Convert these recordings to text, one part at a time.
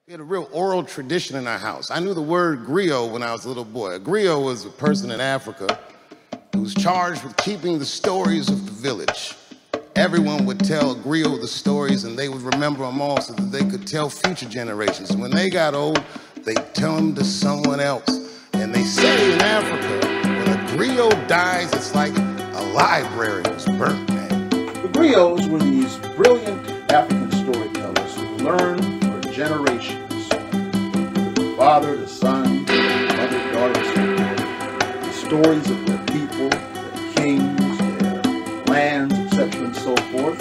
We had a real oral tradition in our house. I knew the word griot when I was a little boy. A griot was a person in Africa who was charged with keeping the stories of the village. Everyone would tell a griot the stories, and they would remember them all so that they could tell future generations. And when they got old, they'd tell them to someone else. And they say in Africa, when a griot dies, it's like a library was burnt, man. The griots were these brilliant African storytellers who learned for generations. The father, the son, the mother, daughter, and so forth. The stories of their people, their kings, their lands, etc., and so forth.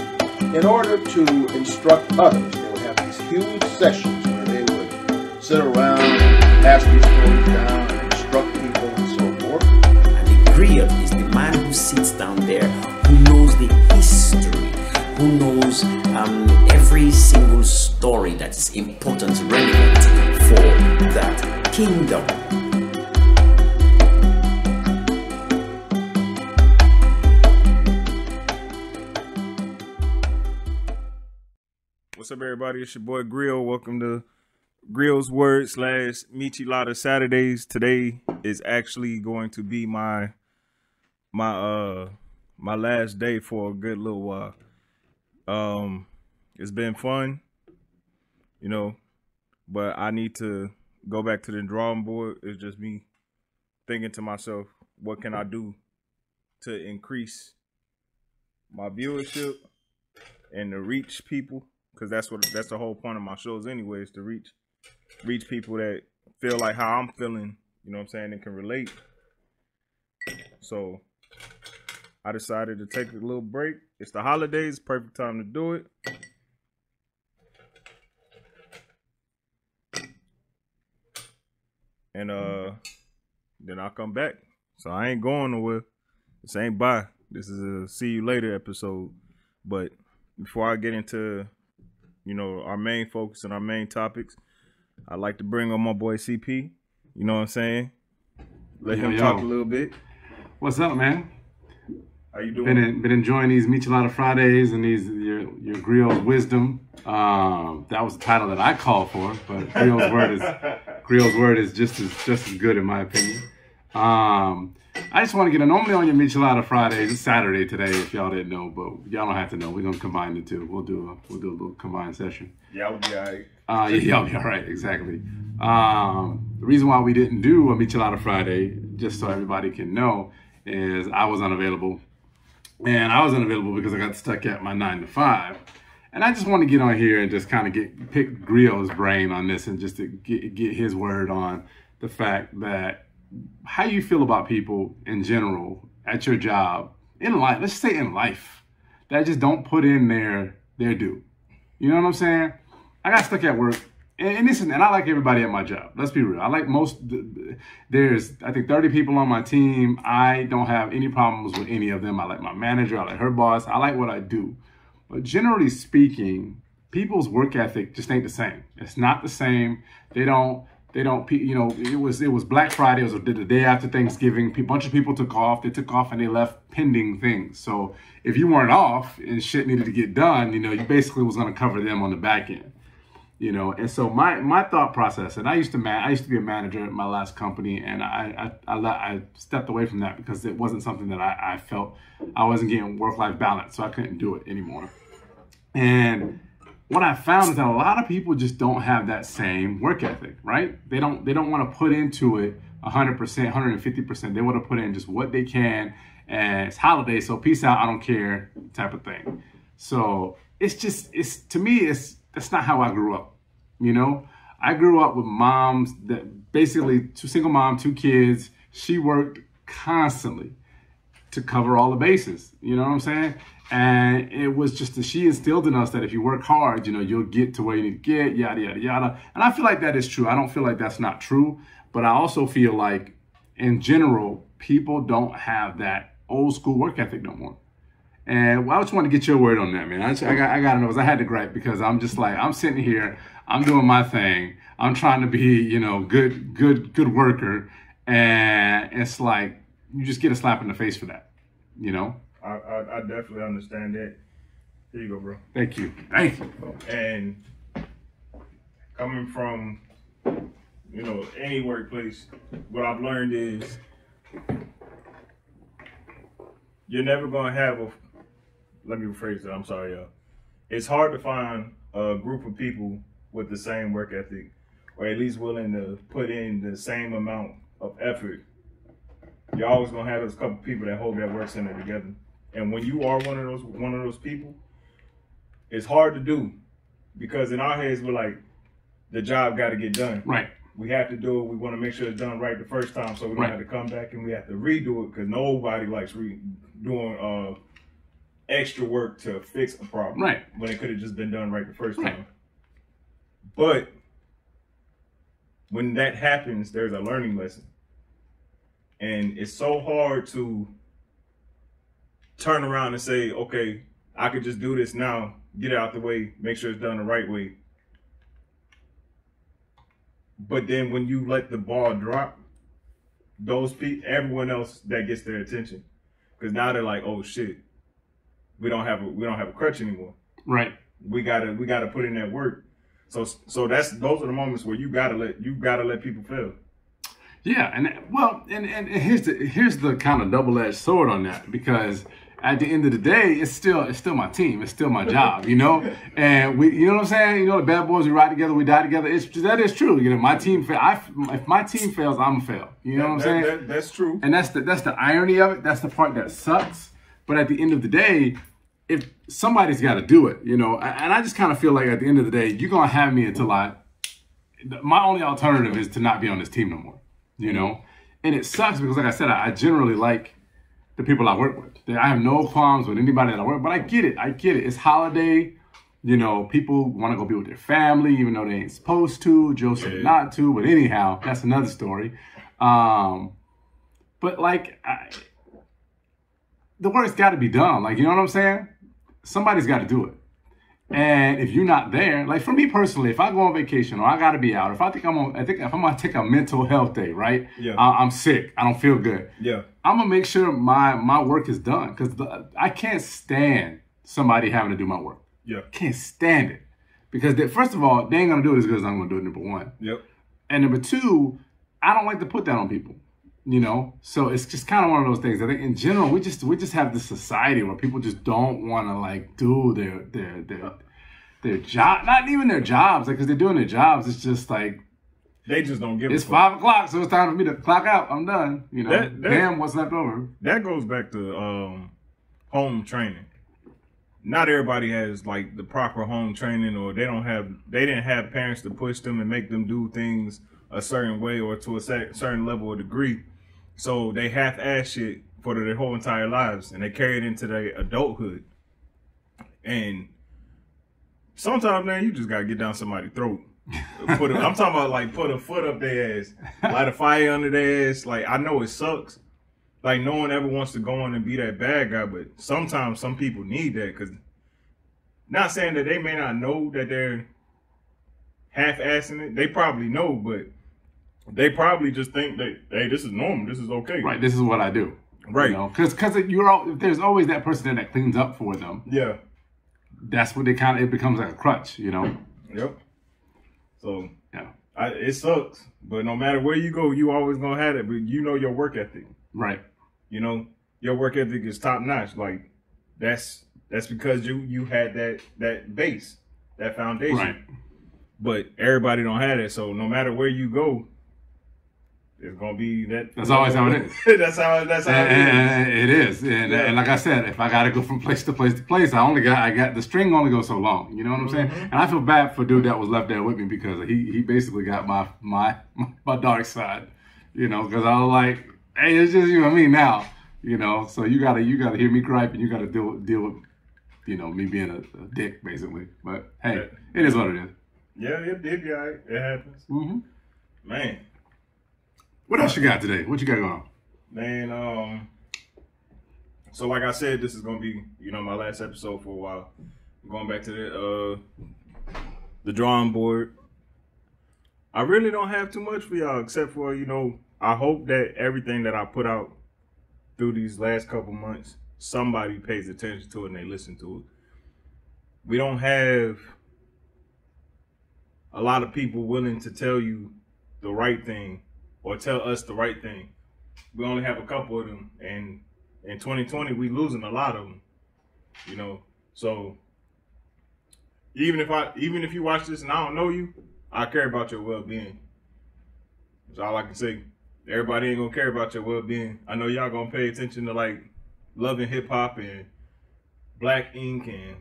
In order to instruct others, they would have these huge sessions where they would sit around and pass these stories down and instruct people and so forth. And the griot is the man who sits down there, who knows the history, who knows every single story that is important, relevant for that kingdom. What's up, everybody? It's your boy Griot. Welcome to Griot's Words / Michelada Saturdays. Today is actually going to be my last day for a good little while. It's been fun, you know, but I need to go back to the drawing board. It's just me thinking to myself, what can I do to increase my viewership and to reach people? Because that's the whole point of my shows anyway, is to reach people that feel like how I'm feeling, you know what I'm saying, and can relate. So I decided to take a little break. It's the holidays, perfect time to do it. And then I'll come back. So I ain't going nowhere. This ain't bye. This is a see you later episode. But before I get into, you know, our main focus and our main topics, I'd like to bring on my boy CP. You know what I'm saying? Let him talk a little bit. What's up, man? How you doing? Been enjoying these Michelada Fridays and these your Griot's wisdom. That was the title that I called for, but Griot's word is just as good in my opinion. I just want to get normally on your Michelada Fridays. It's Saturday today, if y'all didn't know, but y'all don't have to know. We're gonna combine the two. We'll do a little combined session. Yeah, I'll be all right. Yeah, y'all be all right. Exactly. The reason why we didn't do a Michelada Friday, just so everybody can know, is I was unavailable. And I was unavailable because I got stuck at my 9 to 5. And I just want to get on here and just kind of pick Griot's brain on this and just to get his word on the fact that how you feel about people in general at your job, in life, let's say in life, that just don't put in their due. You know what I'm saying? I got stuck at work. And I like everybody at my job. Let's be real. I like there's, I think, 30 people on my team. I don't have any problems with any of them. I like my manager. I like her boss. I like what I do. But generally speaking, people's work ethic just ain't the same. It's not the same. They don't, you know, it was Black Friday. It was the day after Thanksgiving. A bunch of people took off. They took off and they left pending things. So if you weren't off and shit needed to get done, you know, you basically was going to cover them on the back end. You know, and so my thought process, and I used to be a manager at my last company, and I stepped away from that because it wasn't something that I felt I wasn't getting work-life balance, so I couldn't do it anymore. And what I found is that a lot of people just don't have that same work ethic, right? They don't want to put into it 100%, 150%. They want to put in just what they can, and it's holiday, so peace out, I don't care, type of thing. So to me, that's not how I grew up. You know, I grew up with moms that basically single mom, 2 kids. She worked constantly to cover all the bases. You know what I'm saying? And it was just that she instilled in us that if you work hard, you know, you'll get to where you need to get, yada, yada, yada. And I feel like that is true. I don't feel like that's not true. But I also feel like in general, people don't have that old school work ethic no more. And I just want to get your word on that, man. I got to know, because I had to gripe, because I'm just like, I'm sitting here, I'm doing my thing. I'm trying to be, you know, good worker. And it's like, you just get a slap in the face for that, you know? I definitely understand that. Here you go, bro. Thank you. Thank you. And coming from, you know, any workplace, what I've learned is you're never gonna have a, let me rephrase that, I'm sorry, y'all. It's hard to find a group of people with the same work ethic, or at least willing to put in the same amount of effort. You're always gonna have those couple people that hold that work center together. And when you are one of those people, it's hard to do, because in our heads we're like, the job got to get done. Right. We have to do it. We want to make sure it's done right the first time, so we don't have to come back and we have to redo it, because nobody likes doing extra work to fix a problem. Right. When it could have just been done right the first time. But when that happens, there's a learning lesson. And it's so hard to turn around and say, okay, I could just do this now, get it out the way, make sure it's done the right way. But then when you let the ball drop, those people, everyone else that gets their attention, because now they're like, oh shit, we don't have a crutch anymore. Right. We gotta put in that work. So those are the moments where you gotta let people fail. Yeah, and here's the kind of double-edged sword on that, because at the end of the day, it's still my team, it's still my job, you know. And we, you know what I'm saying? You know, the bad boys, we ride together, we die together. That is true. You know, my team, if my team fails, I'm gonna fail. You know what I'm saying? That's true. And that's the irony of it. That's the part that sucks. But at the end of the day, if somebody's got to do it, you know. And I just kind of feel like at the end of the day, you're gonna have me until my only alternative is to not be on this team no more. You know, and it sucks because, like I said, I generally like the people I work with. I have no qualms with anybody that I work with, but I get it. It's holiday. You know, people want to go be with their family, even though they ain't supposed to. Joe said not to, but anyhow, that's another story. But like, the work's got to be done. Like, you know what I'm saying? Somebody's got to do it. And if you're not there, like for me personally, if I go on vacation or I got to be out, if I'm gonna take a mental health day, right? Yeah. I'm sick. I don't feel good. Yeah. I'm gonna make sure my work is done, because I can't stand somebody having to do my work. Yeah. Can't stand it, because first of all, they ain't gonna do it as good as I'm gonna do it. Number one. Yep. And number two, I don't like to put that on people. You know, so it's just kind of one of those things. I think in general, we just have this society where people just don't want to like do their job, not even their jobs, like, because they're doing their jobs. It's just like they just don't give. It's 5 o'clock, so it's time for me to clock out. I'm done. You know, damn, what's left over. That goes back to home training. Not everybody has like the proper home training, or they didn't have parents to push them and make them do things a certain way or to a certain level or degree. So they half-ass shit for their whole entire lives, and they carry it into their adulthood. And sometimes, man, you just gotta get down somebody's throat. I'm talking about like put a foot up their ass, light a fire under their ass. Like, I know it sucks. Like, no one ever wants to go on and be that bad guy, but sometimes some people need that, because not saying that they may not know that they're half-assing it. They probably know, but they probably just think that, hey, this is normal, this is okay. Right, this is what I do. Right. You know, because there's always that person there that cleans up for them. Yeah. That's what it becomes like a crutch, you know? Yep. So, yeah, it sucks, but no matter where you go, you always gonna have it, but you know your work ethic. Right. You know, your work ethic is top notch. Like, that's because you had that base, that foundation. Right. But everybody don't have it, so no matter where you go, it's gonna be that. That's always how it is. that's how it is. It is, and like I said, if I gotta go from place to place to place, I got the string only goes so long. You know what I'm saying? And I feel bad for dude that was left there with me, because he basically got my dark side. You know, because I was like, hey, it's just you and me now. You know, so you gotta hear me gripe, and you gotta deal with, you know, me being a dick basically. But hey, it is what it is. Yeah, it be all right. It happens. Mm-hmm. Man. What else you got today? What you got going on? Man, so like I said, this is going to be, you know, my last episode for a while. I'm going back to the drawing board. I really don't have too much for y'all, except for, you know, I hope that everything that I put out through these last couple months, somebody pays attention to it and they listen to it. We don't have a lot of people willing to tell you the right thing or tell us the right thing. We only have a couple of them, and in 2020 we losing a lot of them. You know, so even if you watch this and I don't know you, I care about your well-being. That's all I can say. Everybody ain't gonna care about your well-being. I know y'all gonna pay attention to like Love and Hip Hop and Black Ink and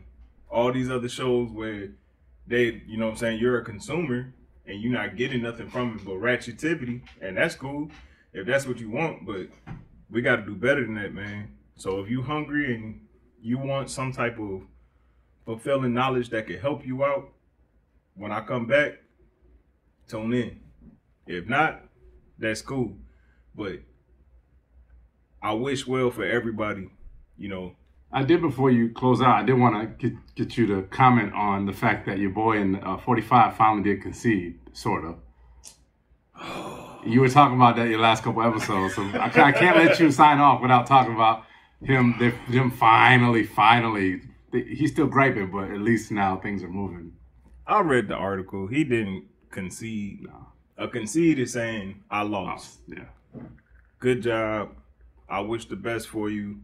all these other shows where they, you know what I'm saying, you're a consumer and you're not getting nothing from it but ratchetivity, and that's cool if that's what you want, but we got to do better than that, man. So if you hungry and you want some type of fulfilling knowledge that can help you out, when I come back, tune in. If not, that's cool. But I wish well for everybody, you know. I did, before you close out, I did want to get you to comment on the fact that your boy in 45 finally did concede, sort of. You were talking about that your last couple episodes, so I can't let you sign off without talking about him finally. He's still griping, but at least now things are moving. I read the article. He didn't concede. No. A concede is saying, I lost. Yeah. Good job. I wish the best for you.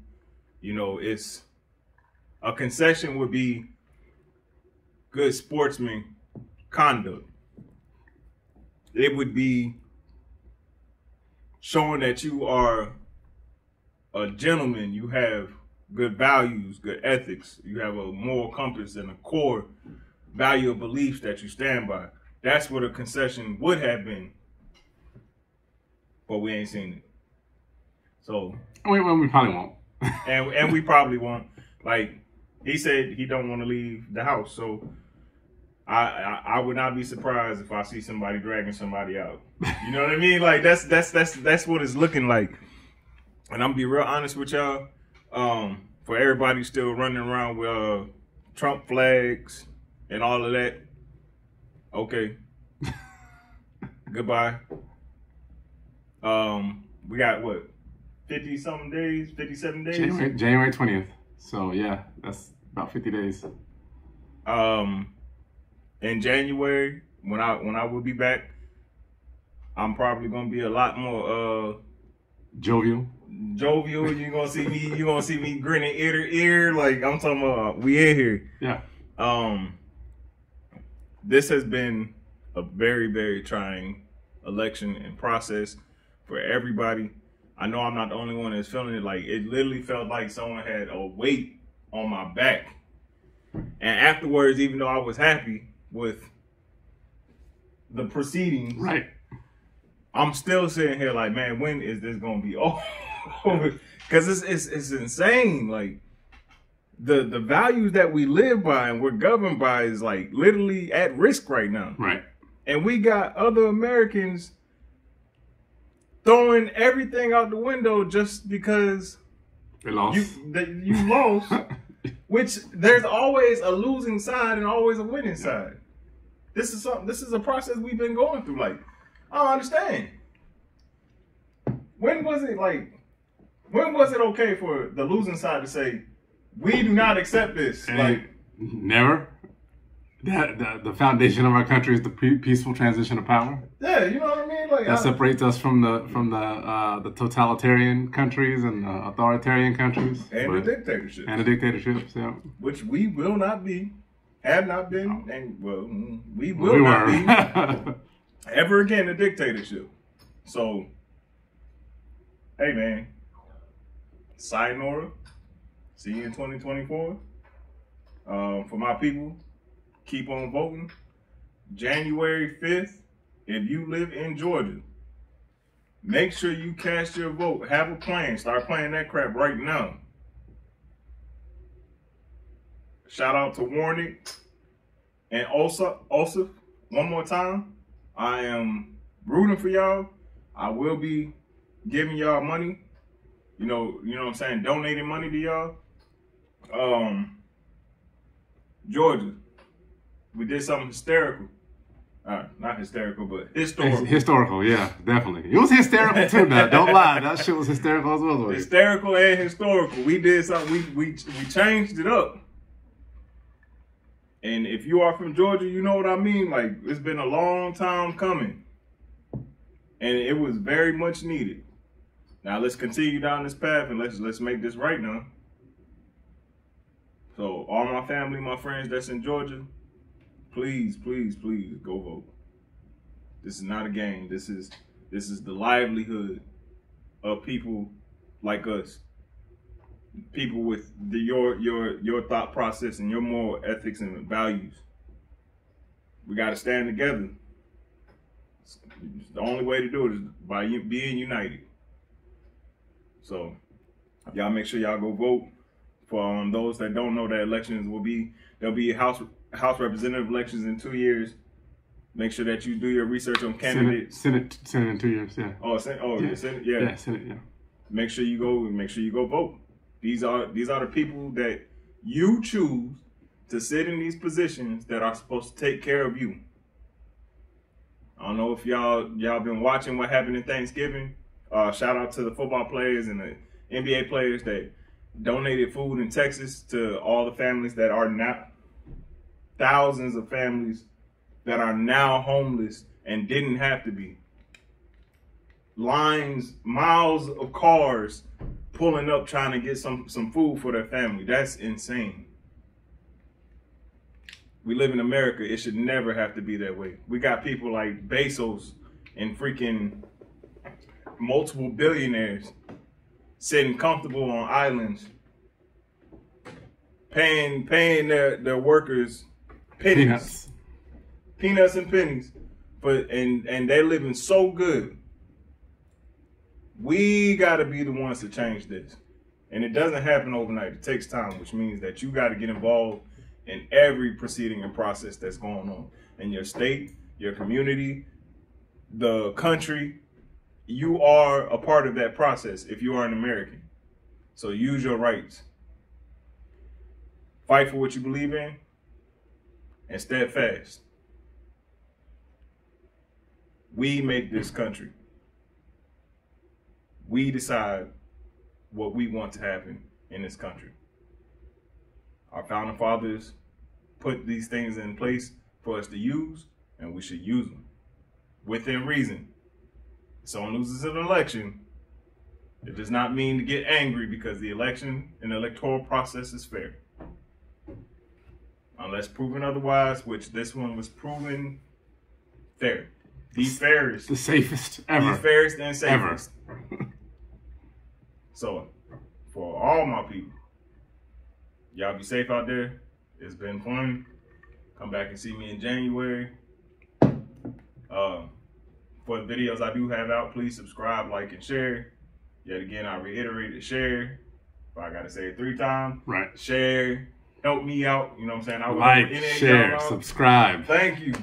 You know, it's a concession would be good sportsman conduct. It would be showing that you are a gentleman, you have good values, good ethics, you have a moral compass and a core value of beliefs that you stand by. That's what a concession would have been, but we ain't seen it. So we probably won't. and we probably won't. Like he said, he don't want to leave the house. So I would not be surprised if I see somebody dragging somebody out. You know what I mean? Like that's what it's looking like. And I'm gonna be real honest with y'all. For everybody still running around with Trump flags and all of that. Okay. Goodbye. We got what? 50-something days, 57 days? January 20th. So yeah, that's about 50 days. In January, when I will be back, I'm probably gonna be a lot more jovial. You're gonna see me grinning ear to ear. Like I'm talking about, we in here. Yeah. This has been a very, very trying election and process for everybody. I know I'm not the only one that's feeling it. Like it literally felt like someone had a weight on my back. And afterwards, even though I was happy with the proceedings, right, I'm still sitting here like, man, when is this gonna be over? Because it's insane. Like the values that we live by and we're governed by is like literally at risk right now. Right. And we got other Americans throwing everything out the window just because they lost. You lost. Which there's always a losing side and always a winning side. This is a process we've been going through. Like, I don't understand. When was it okay for the losing side to say, we do not accept this? And like, never. The foundation of our country is the peaceful transition of power. Yeah, you know what I mean. Like that separates us from the totalitarian countries and authoritarian countries and the dictatorships. And the dictatorships, yeah. Which we will not be, have not been, and well, we will not be ever again a dictatorship. So, hey man, sayonara. See you in 2024. For my people, keep on voting. January 5th, if you live in Georgia, make sure you cast your vote. Have a plan. Start playing that crap right now. Shout out to Warnick and Osif. One more time. I am rooting for y'all. I will be giving y'all money. You know what I'm saying? Donating money to y'all. Georgia, we did something hysterical. Not hysterical, but historical. Historical, yeah, definitely. It was hysterical too. Now, don't lie, that shit was hysterical as well. Hysterical and historical. We did something. We changed it up. And if you are from Georgia, you know what I mean. Like, it's been a long time coming, and it was very much needed. Now let's continue down this path and let's make this right now. So all my family, my friends that's in Georgia, please, please, please go vote. This is not a game. This is the livelihood of people like us. People with your thought process and your moral ethics and values. We got to stand together. The only way to do it is by being united. So y'all make sure y'all go vote. For those that don't know, that elections there'll be House representative elections in 2 years. Make sure that you do your research on candidates. Senate in 2 years. Yeah. Oh, yeah. Senate. Yeah. Yeah, Senate. Yeah. Make sure you go vote. These are the people that you choose to sit in these positions that are supposed to take care of you. I don't know if y'all been watching what happened in Thanksgiving. Shout out to the football players and the NBA players that donated food in Texas to all the families that are now, thousands of families that are now homeless and didn't have to be. Lines, miles of cars pulling up trying to get some food for their family. That's insane. We live in America. It should never have to be that way. We got people like Bezos and freaking multiple billionaires sitting comfortable on islands, paying their workers pennies, peanuts and pennies, and they're living so good. We got to be the ones to change this, and it doesn't happen overnight. It takes time, which means that you got to get involved in every proceeding and process that's going on in your state, your community, the country. You are a part of that process if you are an American. So use your rights. Fight for what you believe in and steadfast. We make this country. We decide what we want to happen in this country. Our founding fathers put these things in place for us to use, and we should use them within reason. If someone loses an election, it does not mean to get angry because the election and the electoral process is fair. Unless proven otherwise, which this one was proven fair. The fairest. The safest ever. The fairest and safest. Ever. So, for all my people, y'all be safe out there. It's been fun. Come back and see me in January. For the videos I do have out, please subscribe, like, and share. Yet again, I reiterate to share. If I got to say it 3 times. Right. Share. Help me out. You know what I'm saying? Like, share, subscribe. Thank you.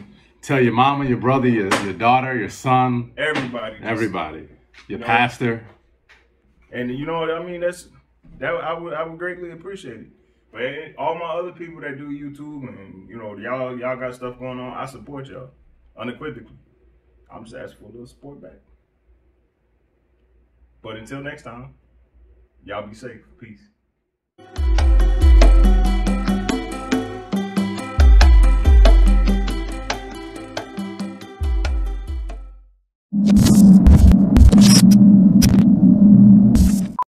Tell your mama, your brother, your daughter, your son. Everybody. Everybody. Your pastor. And you know what I mean? I would greatly appreciate it. But all my other people that do YouTube and y'all got stuff going on, I support y'all unequivocally. I'm just asking for a little support back. But until next time, y'all be safe. Peace.